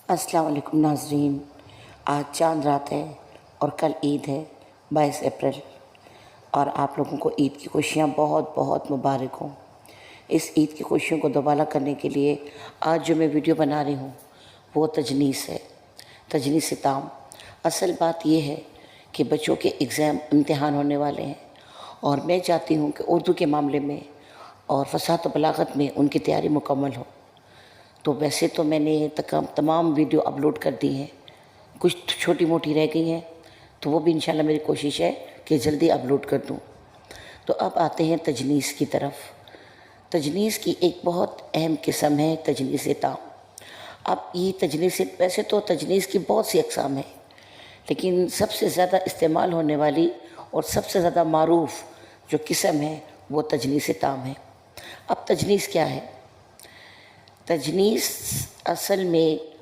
अस्सलाम वालेकुम नाज़रीन। आज चांद रात है और कल ईद है 22 अप्रैल, और आप लोगों को ईद की खुशियाँ बहुत बहुत मुबारक हों। इस ईद की खुशियों को दोबारा करने के लिए आज जो मैं वीडियो बना रही हूँ वो तजनीस है, तजनीस ताम। असल बात ये है कि बच्चों के एग्ज़ाम इम्तिहान होने वाले हैं और मैं चाहती हूँ कि उर्दू के मामले में और फ़साहत व बलागत में उनकी तैयारी मुकम्मल हो। तो वैसे तो मैंने तमाम वीडियो अपलोड कर दी हैं, कुछ छोटी मोटी रह गई हैं, तो वो भी इंशाल्लाह मेरी कोशिश है कि जल्दी अपलोड कर दूँ। तो अब आते हैं तजनीस की तरफ। तजनीस की एक बहुत अहम किस्म है तजनीस ताम। अब ये तजनीस, वैसे तो तजनीस की बहुत सी अक़साम हैं, लेकिन सबसे ज़्यादा इस्तेमाल होने वाली और सबसे ज़्यादा मारूफ़ जो किस्म है वो तजनीस ताम है। अब तजनीस क्या है? तजनीस असल में